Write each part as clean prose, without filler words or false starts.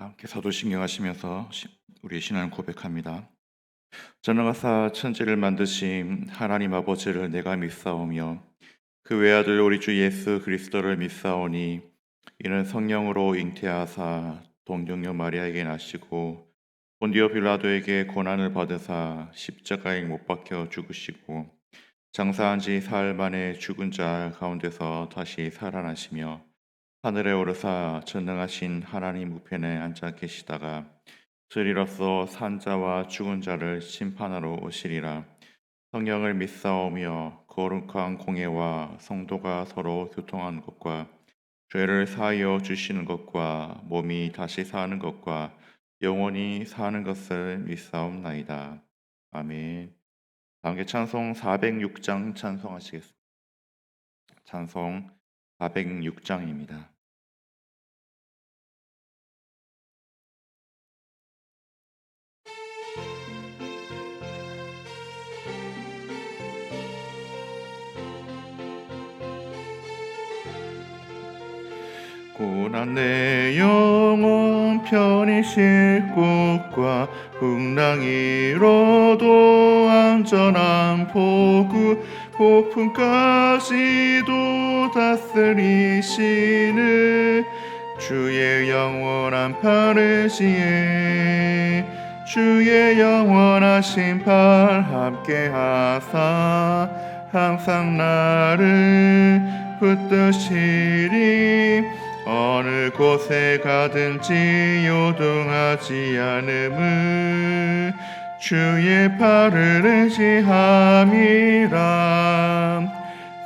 함께 사도신경 하시면서 우리의 신앙을 고백합니다. 전능하사 천지를 만드신 하나님 아버지를 내가 믿사오며 그 외아들 우리 주 예수 그리스도를 믿사오니 이는 성령으로 잉태하사 동정녀 마리아에게 나시고 본디오 빌라도에게 고난을 받으사 십자가에 못 박혀 죽으시고 장사한 지 사흘 만에 죽은 자 가운데서 다시 살아나시며 하늘에 오르사 전능하신 하나님 우편에 앉아 계시다가 주리로서 산자와 죽은 자를 심판하러 오시리라. 성령을 믿사오며 거룩한 공예와 성도가 서로 교통하는 것과 죄를 사하여 주시는 것과 몸이 다시 사는 것과 영원히 사는 것을 믿사옵나이다. 아멘. 다음에 찬송 406장 찬송하시겠습니다. 찬송 406장입니다. 고난 내 영혼 편히 쉴 곳과 풍랑이로도 안전한 포구 폭풍까지도 다스리시는 주의 영원한 파르시에 주의 영원하신 팔 함께하사 항상 나를 붙드시리. 어느 곳에 가든지 요동하지 않음을 주의 팔을 의지함이라.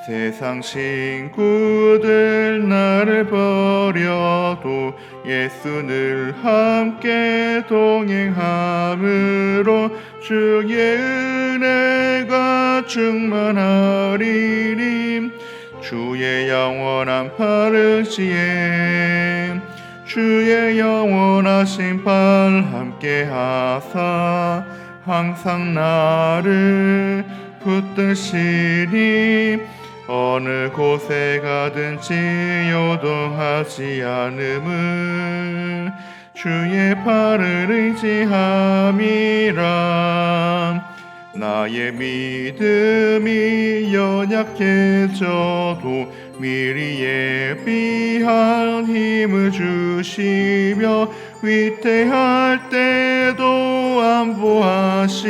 세상 친구들 나를 버려도 예수를 함께 동행함으로 주의 은혜가 충만하리니. 주의 영원한 파르시에 주의 영원하신 팔 함께하사 항상 나를 붙드시니. 어느 곳에 가든지 요동하지 않음을 주의 팔을 의지함이라. 나의 믿음이 연약해져도 미리 예비한 힘을 주시며 위태할 때도 안보하시는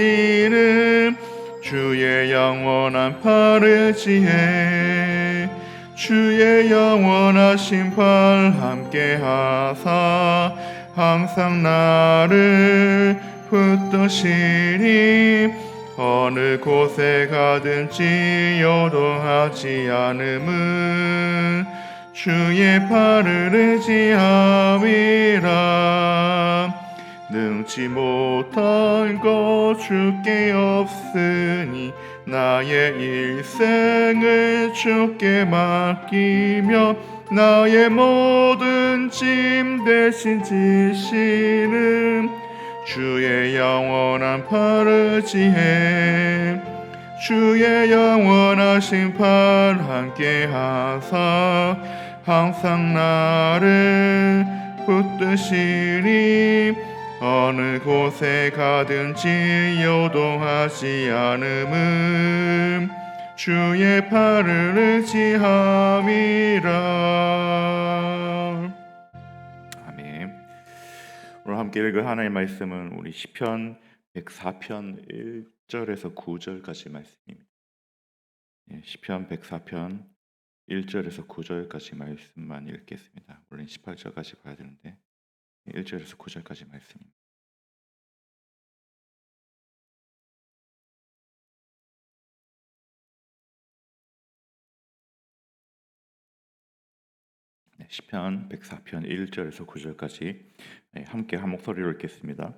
주의 영원한 팔 의지해 주의 영원하신 팔 함께하사 항상 나를 붙드시니. 어느 곳에 가든지 요동하지 않음은 주의 팔을 의지함이라. 능치 못한 것 주께 없으니 나의 일생을 주께 맡기며 나의 모든 짐 대신 지시는 주의 영원한 팔 의지해 주의 영원하신 팔 함께하사 항상 나를 붙드시리. 어느 곳에 가든지 요동하지 않음은 주의 팔을 의지함이라. 아멘. 오늘 함께 읽을 하나님의 말씀은 우리 시편 104편 1절에서 9절까지 말씀입니다. 시편 104편 1절에서 9절까지 말씀만 읽겠습니다. 원래 18절까지 봐야 되는데 1절에서 9절까지 말씀입니다. 시편 104편 1절에서 9절까지 함께 한 목소리로 읽겠습니다.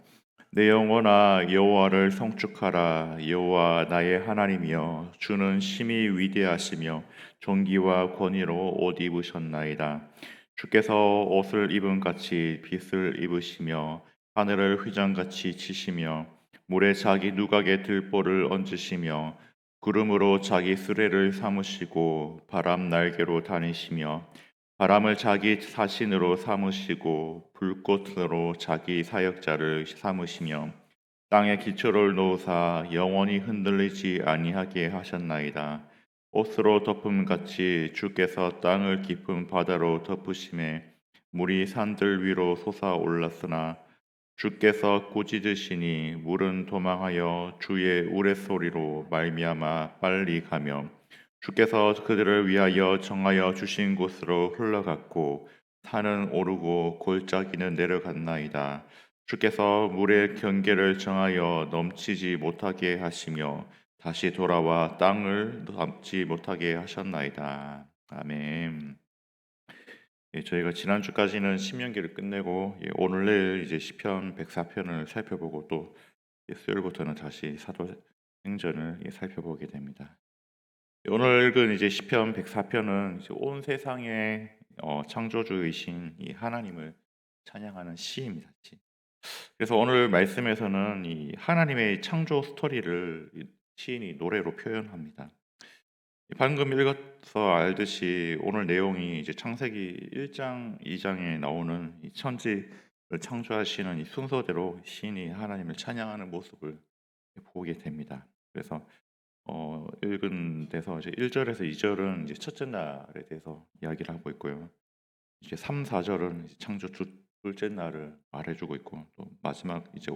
내 영혼아 여호와를 성축하라. 여호와 나의 하나님이여 주는 심히 위대하시며 존귀와 권위로 옷 입으셨나이다. 주께서 옷을 입은 같이 빛을 입으시며 하늘을 휘장같이 치시며 물에 자기 누각의 들보를 얹으시며 구름으로 자기 수레를 삼으시고 바람 날개로 다니시며 바람을 자기 사신으로 삼으시고 불꽃으로 자기 사역자를 삼으시며 땅에 기초를 놓으사 영원히 흔들리지 아니하게 하셨나이다. 옷으로 덮음 같이 주께서 땅을 깊은 바다로 덮으심에 물이 산들 위로 솟아올랐으나 주께서 꾸짖으시니 물은 도망하여 주의 우레소리로 말미암아 빨리 가며 주께서 그들을 위하여 정하여 주신 곳으로 흘러갔고 산은 오르고 골짜기는 내려갔나이다. 주께서 물의 경계를 정하여 넘치지 못하게 하시며 다시 돌아와 땅을 담지 못하게 하셨나이다. 아멘. 예, 저희가 지난주까지는 신명기를 끝내고 오늘 내일 이제 시편 104편을 살펴보고 또 수요일부터는 다시 사도행전을 살펴보게 됩니다. 오늘 읽은 이제 시편 104편은 이제 온 세상의 창조주이신 이 하나님을 찬양하는 시입니다. 시. 그래서 오늘 말씀에서는 이 하나님의 창조 스토리를 이 시인이 노래로 표현합니다. 방금 읽어서 알듯이 오늘 내용이 이제 창세기 1장, 2장에 나오는 이 천지를 창조하시는 이 순서대로 시인이 하나님을 찬양하는 모습을 보게 됩니다. 그래서 읽은 데서 이제 1절에서 2절은 이제 첫째 날에 대해서 이야기를 하고 있고요. 이제 3, 4절은 이제 창조 둘째 날을 말해주고 있고 또 마지막 이제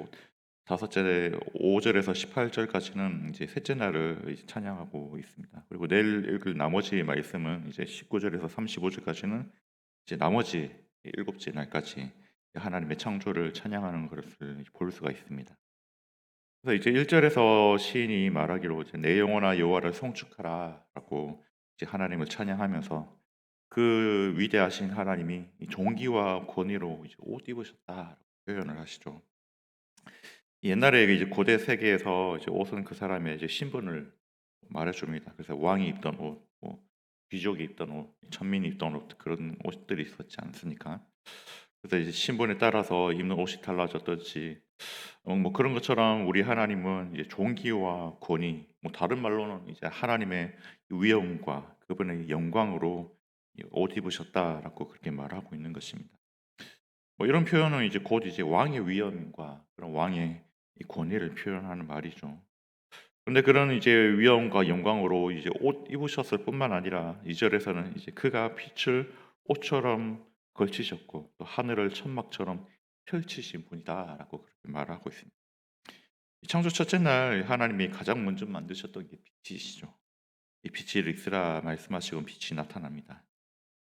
다섯째 5절에서 18절까지는 이제 셋째 날을 이제 찬양하고 있습니다. 그리고 내일 읽을 나머지 말씀은 이제 19절에서 35절까지는 이제 나머지 일곱째 날까지 하나님의 창조를 찬양하는 것을 볼 수가 있습니다. 그래서 이제 1절에서 시인이 말하기로 이제 내 영혼아 여호와를 송축하라라고 이제 하나님을 찬양하면서 그 위대하신 하나님이 이 존귀와 권위로 이제 옷 입으셨다라고 표현을 하시죠. 옛날에 이제 고대 세계에서 이제 옷은 그 사람의 이제 신분을 말해줍니다. 그래서 왕이 입던 옷, 뭐 귀족이 입던 옷, 천민이 입던 옷 그런 옷들이 있었지 않습니까? 그래서 이제 신분에 따라서 입는 옷이 달라졌듯이 뭐 그런 것처럼 우리 하나님은 이제 존귀와 권위, 뭐 다른 말로는 이제 하나님의 위엄과 그분의 영광으로 옷 입으셨다라고 그렇게 말하고 있는 것입니다. 뭐 이런 표현은 이제 곧 이제 왕의 위엄과 그런 왕의 이 권위를 표현하는 말이죠. 근데 그런 이제 위엄과 영광으로 이제 옷 입으셨을 뿐만 아니라 2절에서는 이제 그가 빛을 옷처럼 걸치셨고 또 하늘을 천막처럼 펼치신 분이다라고 그렇게 말하고 있습니다. 창조 첫째 날 하나님이 가장 먼저 만드셨던 게 빛이시죠. 이 빛을 있으라 말씀하시고 빛이 나타납니다.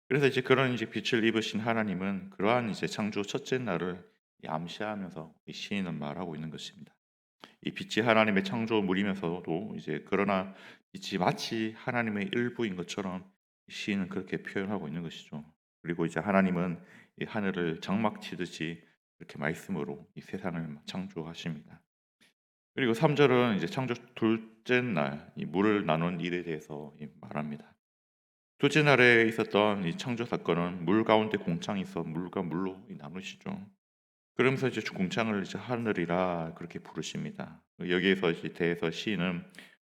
그래서 이제 그런 이제 빛을 입으신 하나님은 그러한 이제 창조 첫째 날을 암시하면서 이 시인은 말하고 있는 것입니다. 이 빛이 하나님의 창조물이면서도 이제 그러나 빛이 마치 하나님의 일부인 것처럼 시인은 그렇게 표현하고 있는 것이죠. 그리고 이제 하나님은 이 하늘을 장막 치듯이 이렇게 말씀으로 이 세상을 창조하십니다. 그리고 3절은 이제 창조 둘째 날 이 물을 나눈 일에 대해서 말합니다. 둘째 날에 있었던 이 창조 사건은 물 가운데 공창이 있어 물과 물로 나누시죠. 그러면서 이제 공창을 이제 하늘이라 그렇게 부르십니다. 여기에서 이제 대해서 시인은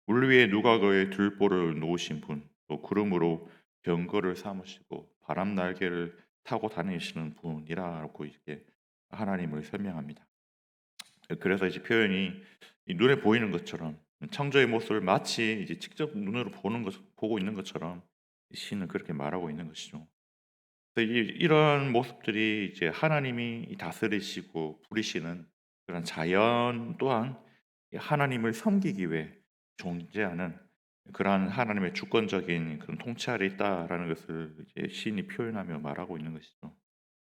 물 위에 누각의 들보를 놓으신 분, 또 구름으로 병거를 삼으시고 바람 날개를 타고 다니시는 분이라고 이렇게 하나님을 설명합니다. 그래서 이제 표현이 이 눈에 보이는 것처럼 창조의 모습을 마치 이제 직접 눈으로 보고 있는 것처럼 시인은 그렇게 말하고 있는 것이죠. 그래서 이런 모습들이 이제 하나님이 다스리시고 부리시는 그런 자연 또한 하나님을 섬기기 위해 존재하는 그러한 하나님의 주권적인 그런 통치 아래 있다라는 것을 이제 시인이 표현하며 말하고 있는 것이죠.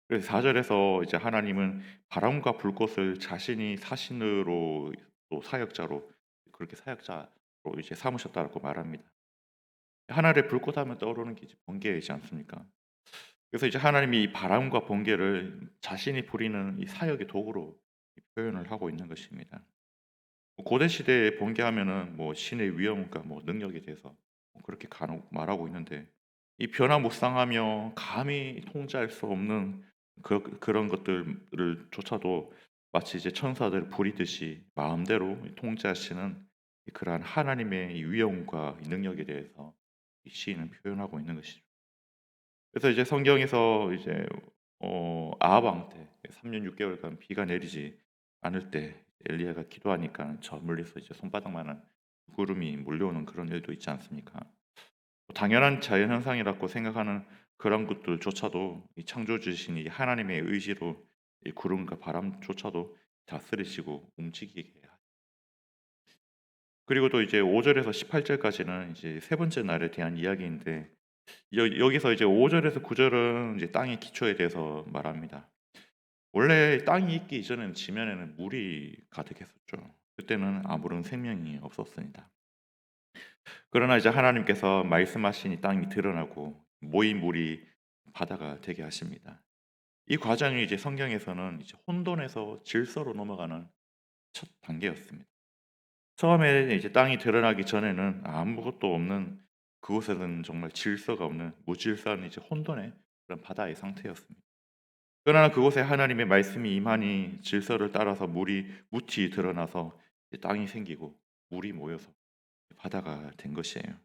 그래서 4절에서 이제 하나님은 바람과 불꽃을 자신이 사신으로 또 사역자로 그렇게 사역자로 이제 삼으셨다고 말합니다. 하늘의 불꽃하면 떠오르는 게 이제 번개이지 않습니까? 그래서 이제 하나님이 이 바람과 번개를 자신이 부리는 이 사역의 도구로 표현을 하고 있는 것입니다. 고대 시대에 번개하면은 뭐 신의 위엄과 뭐 능력에 대해서 그렇게 간혹 말하고 있는데 이 변화무쌍하며 감히 통제할 수 없는 그런 것들을 조차도 마치 이제 천사들 부리듯이 마음대로 통제하시는 그러한 하나님의 이 위엄과 이 능력에 대해서 이 시인은 표현하고 있는 것이죠. 그래서 이제 성경에서 이제 아합 왕 때 3년 6 개월간 비가 내리지 않을 때 엘리야가 기도하니까 저 멀리서 이제 손바닥만한 구름이 몰려오는 그런 일도 있지 않습니까? 당연한 자연 현상이라고 생각하는 그런 것들조차도 이 창조주신 이 하나님의 의지로 이 구름과 바람조차도 다스리시고 움직이게 하 그리고 또 이제 5 절에서 18 절까지는 이제 세 번째 날에 대한 이야기인데 여기서 이제 5 절에서 9 절은 이제 땅의 기초에 대해서 말합니다. 원래 땅이 있기 이전에는 지면에는 물이 가득했었죠. 그때는 아무런 생명이 없었습니다. 그러나 이제 하나님께서 말씀하시니 땅이 드러나고 모인 물이 바다가 되게 하십니다. 이 과정이 이제 성경에서는 이제 혼돈에서 질서로 넘어가는 첫 단계였습니다. 처음에 이제 땅이 드러나기 전에는 아무것도 없는, 그곳에는 정말 질서가 없는 무질서한 이제 혼돈의 그런 바다의 상태였습니다. 그러나 그곳에 하나님의 말씀이 임하니 질서를 따라서 물이 묻히 드러나서 이제 땅이 생기고 물이 모여서 바다가 된 것이에요.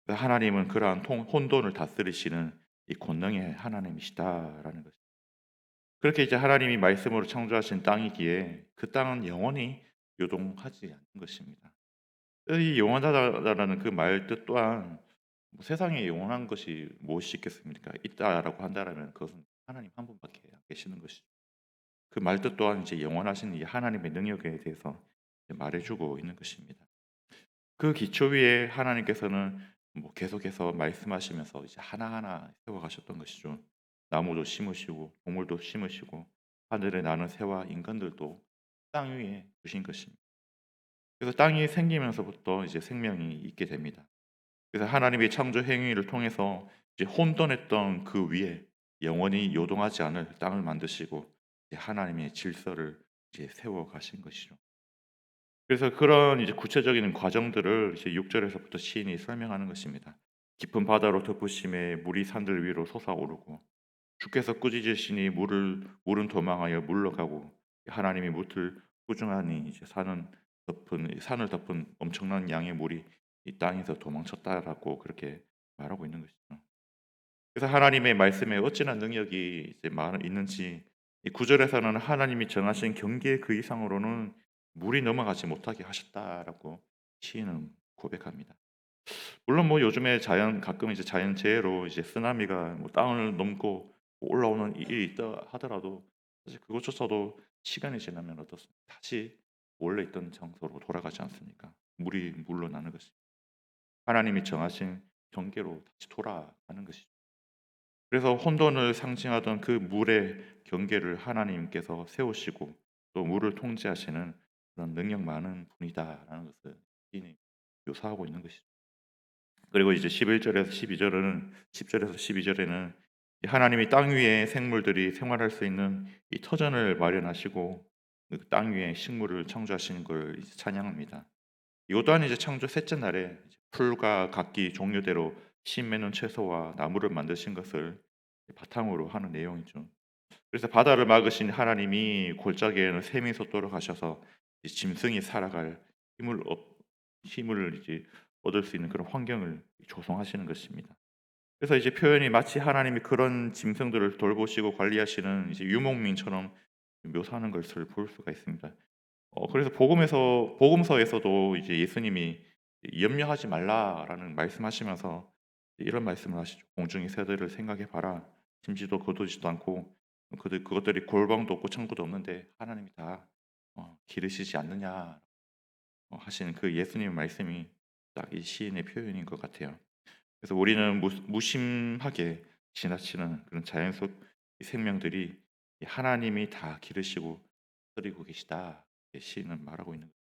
하나님은 그러한 혼돈을 다스리시는 이 권능의 하나님이시다라는 것. 그렇게 이제 하나님이 말씀으로 창조하신 땅이기에 그 땅은 영원히 요동하지 않는 것입니다. 이 영원하다라는 그 말 뜻 또한 뭐 세상에 영원한 것이 무엇이 있겠습니까? 있다라고 한다라면 그것은 하나님 한 분밖에 안 계시는 것이죠. 그 말 뜻 또한 이제 영원하신 이 하나님의 능력에 대해서 이제 말해주고 있는 것입니다. 그 기초 위에 하나님께서는 뭐 계속해서 말씀하시면서 이제 하나하나 세워가셨던 것이죠. 나무도 심으시고 동물도 심으시고 하늘에 나는 새와 인간들도 땅 위에 두신 것입니다. 그래서 땅이 생기면서부터 이제 생명이 있게 됩니다. 그래서 하나님의 창조 행위를 통해서 이제 혼돈했던 그 위에 영원히 요동하지 않을 땅을 만드시고 이제 하나님의 질서를 이제 세워 가신 것이죠. 그래서 그런 이제 구체적인 과정들을 이제 6 절에서부터 시인이 설명하는 것입니다. 깊은 바다로 덮으심에 물이 산들 위로 솟아오르고 주께서 꾸짖으시니 물은 도망하여 물러가고 하나님이 뭇을 꾸중하니 이제 산을 덮은 엄청난 양의 물이 이 땅에서 도망쳤다라고 그렇게 말하고 있는 것이죠. 그래서 하나님의 말씀에 어찌나 능력이 이제 있는지 이 9 절에서는 하나님이 정하신 경계 그 이상으로는 물이 넘어가지 못하게 하셨다라고 시인은 고백합니다. 물론 뭐 요즘에 가끔 이제 자연재해로 이제 쓰나미가 뭐 땅을 넘고 올라오는 일이 있다 하더라도 사실 그것조차도 시간이 지나면 어떻습니까? 다시 원래 있던 장소로 돌아가지 않습니까? 물이 물러나는 것이 하나님이 정하신 경계로 다시 돌아가는 것이죠. 그래서 혼돈을 상징하던 그 물의 경계를 하나님께서 세우시고 또 물을 통제하시는 그런 능력 많은 분이다라는 것을 시인이 묘사하고 있는 것이죠. 그리고 이제 11 절에서 12 절은 10 절에서 12 절에는 이 하나님이 땅 위에 생물들이 생활할 수 있는 이 터전을 마련하시고 그 땅 위에 식물을 창조하시는 걸 이제 찬양합니다. 이것 또한 이제 창조 셋째 날에 이제 풀과 각기 종류대로 씨 맺는 채소와 나무를 만드신 것을 바탕으로 하는 내용이죠. 그래서 바다를 막으신 하나님이 골짜기에는 샘이 솟도록 하셔서 이 짐승이 살아갈 힘을 힘을 이제 얻을 수 있는 그런 환경을 조성하시는 것입니다. 그래서 이제 표현이 마치 하나님이 그런 짐승들을 돌보시고 관리하시는 이제 유목민처럼 묘사하는 것을 볼 수가 있습니다. 그래서 복음서에서도 이제 예수님이 "염려하지 말라."라는 말씀하시면서 이런 말씀을 하시죠. "공중의 새들을 생각해 봐라. 심지도 거두지도 않고 그것들이 골방도 없고 창고도 없는데 하나님이 다 기르시지 않느냐." 하시는 그 예수님의 말씀이 딱 이 시인의 표현인 것 같아요. 그래서 우리는 무심하게 지나치는 그런 자연 속 이 생명들이 이 하나님이 다 기르시고 다스리고 계시다. 이렇게 시인은 말하고 있는 거예요.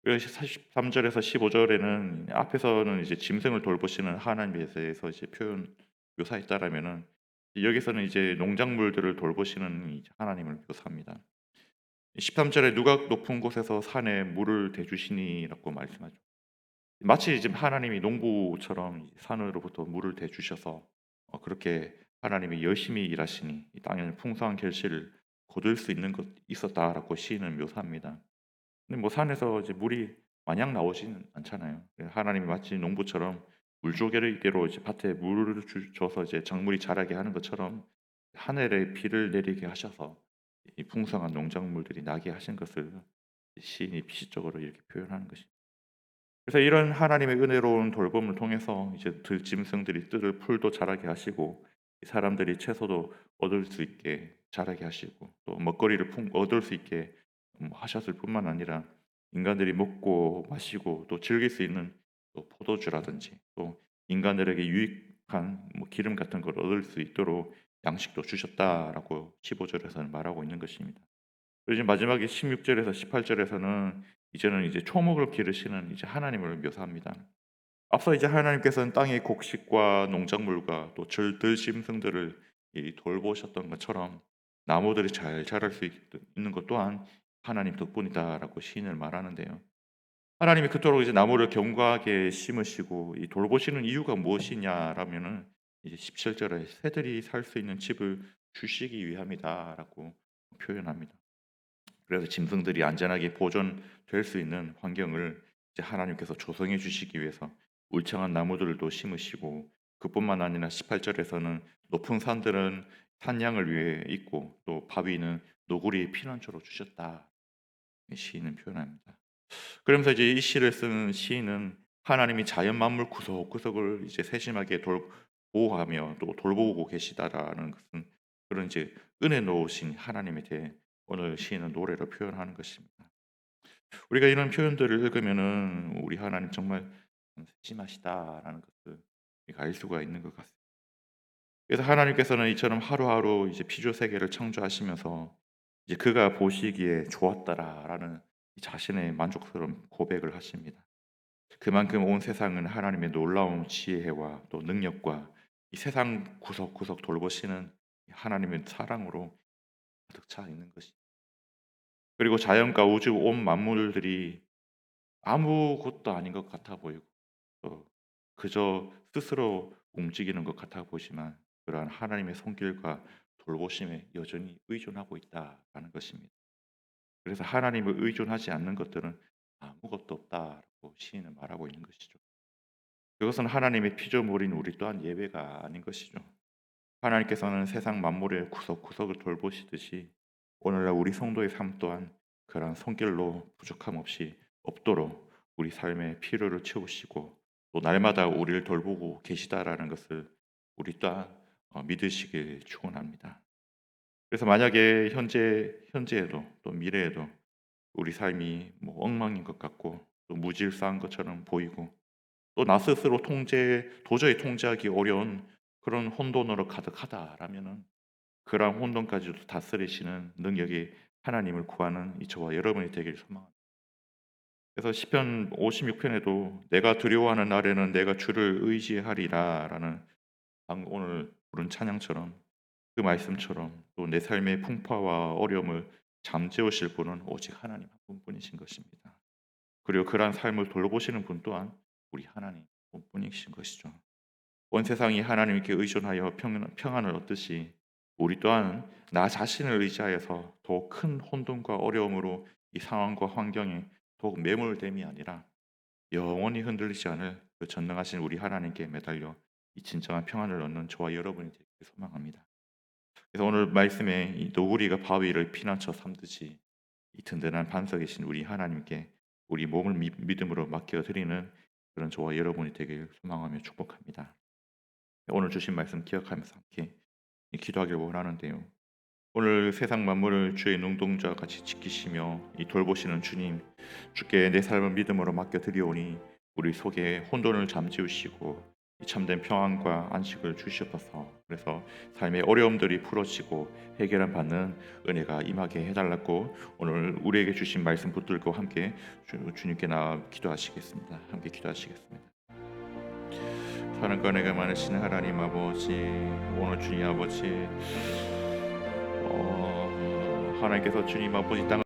그래서 43 절에서 15 절에는 앞에서는 이제 짐승을 돌보시는 하나님에 대해서 이제 표현 묘사했다라면은 여기서는 이제 농작물들을 돌보시는 이제 하나님을 묘사합니다. 13 절에 "누가 높은 곳에서 산에 물을 대주시니"라고 말씀하죠. 마치 지금 하나님이 농부처럼 산으로부터 물을 대주셔서 그렇게 하나님이 열심히 일하시니 이 땅에는 풍성한 결실을 거둘 수 있는 것 있었다라고 시인은 묘사합니다. 근데 뭐 산에서 이제 물이 마냥 나오지는 않잖아요. 하나님이 마치 농부처럼 물조개로 이제 밭에 물을 줘서 이제 작물이 자라게 하는 것처럼 하늘에 비를 내리게 하셔서 이 풍성한 농작물들이 나게 하신 것을 시인이 시적으로 이렇게 표현하는 것입니다. 그래서 이런 하나님의 은혜로운 돌봄을 통해서 이제 들짐승들이 뜯을 풀도 자라게 하시고 사람들이 채소도 얻을 수 있게 자라게 하시고 또 먹거리를 얻을 수 있게 하셨을 뿐만 아니라 인간들이 먹고 마시고 또 즐길 수 있는 또 포도주라든지 또 인간들에게 유익한 기름 같은 걸 얻을 수 있도록 양식도 주셨다라고 15절에서는 말하고 있는 것입니다. 그리고 이제 마지막에 16절에서 18절에서는 이제는 이제 초목을 기르시는 이제 하나님을 묘사합니다. 앞서 이제 하나님께서는 땅의 곡식과 농작물과 또 들짐승들을 돌보셨던 것처럼 나무들이 잘 자랄 수 있는 것 또한 하나님 덕분이다라고 시인을 말하는데요. 하나님이 그토록 이제 나무를 견고하게 심으시고 이 돌보시는 이유가 무엇이냐라면은 이제 17절에 새들이 살 수 있는 집을 주시기 위함이다라고 표현합니다. 그래서 짐승들이 안전하게 보존될 수 있는 환경을 이제 하나님께서 조성해 주시기 위해서 울창한 나무들도 심으시고 그뿐만 아니라 18절에서는 높은 산들은 산양을 위해 있고 또 바위는 노구리의 피난처로 주셨다. 시인은 표현합니다. 그러면서 이제 이 시를 쓰는 시인은 하나님이 자연 만물 구석구석을 이제 세심하게 보호하며 또 돌보고 계시다라는 것은 그런 이제 은혜 놓으신 하나님에 대해 오늘 시인은 노래로 표현하는 것입니다. 우리가 이런 표현들을 읽으면은 우리 하나님 정말 세심하시다라는 것을 우리가 알 수가 있는 것 같습니다. 그래서 하나님께서는 이처럼 하루하루 이제 피조 세계를 창조하시면서 이제 그가 보시기에 좋았다라는 자신의 만족스러운 고백을 하십니다. 그만큼 온 세상은 하나님의 놀라운 지혜와 또 능력과 이 세상 구석구석 돌보시는 하나님의 사랑으로 가득 차 있는 것입니다. 그리고 자연과 우주 온 만물들이 아무것도 아닌 것 같아 보이고 또 그저 스스로 움직이는 것 같아 보이지만 그러한 하나님의 손길과 돌보심에 여전히 의존하고 있다라는 것입니다. 그래서 하나님을 의존하지 않는 것들은 아무것도 없다라고 시인은 말하고 있는 것이죠. 그것은 하나님의 피조물인 우리 또한 예외가 아닌 것이죠. 하나님께서는 세상 만물의 구석구석을 돌보시듯이 오늘날 우리 성도의 삶 또한 그러한 손길로 부족함 없이 없도록 우리 삶의 필요를 채우시고 또 날마다 우리를 돌보고 계시다라는 것을 우리 또한 믿으시길 축원합니다. 그래서 만약에 현재에도 또 미래에도 우리 삶이 엉망인 것 같고 또 무질서한 것처럼 보이고 또 나 스스로 도저히 통제하기 어려운 그런 혼돈으로 가득하다라면은 그러한 혼돈까지도 다스리시는 능력이 하나님을 구하는 이 저와 여러분이 되기를 소망합니다. 그래서 시편 56편에도 내가 두려워하는 날에는 내가 주를 의지하리라라는 방금 오늘 부른 찬양처럼 그 말씀처럼 또 내 삶의 풍파와 어려움을 잠재우실 분은 오직 하나님 한 분뿐이신 것입니다. 그리고 그러한 삶을 돌보시는 분 또한 우리 하나님 분뿐이신 것이죠. 온 세상이 하나님께 의존하여 평안을 얻듯이 우리 또한 나 자신을 의지하여서 더 큰 혼돈과 어려움으로 이 상황과 환경에 더욱 매몰됨이 아니라 영원히 흔들리지 않을 그 전능하신 우리 하나님께 매달려 이 진정한 평안을 얻는 저와 여러분이 되기를 소망합니다. 그래서 오늘 말씀에 이 노구리가 바위를 피난처 삼듯이 이 든든한 반석이신 우리 하나님께 우리 몸을 믿음으로 맡겨드리는 그런 저와 여러분이 되길 소망하며 축복합니다. 오늘 주신 말씀 기억하면서 함께 기도하길 원하는데요. 오늘 세상 만물을 주의 눈동자 같이 지키시며 이 돌보시는 주님, 주께 내 삶을 믿음으로 맡겨드리오니 우리 속에 혼돈을 잠재우시고 이 참된 평안과 안식을 주시옵소서. 그래서 삶의 어려움들이 풀어지고 해결을 받는 은혜가 임하게 해달라고 오늘 우리에게 주신 말씀 붙들고 함께 주님께 나아 기도하시겠습니다. 함께 기도하시겠습니다. 사랑과 은혜가 많으신 하나님 아버지, 오늘 주님 아버지 하나님께서 주님 아버지 땅을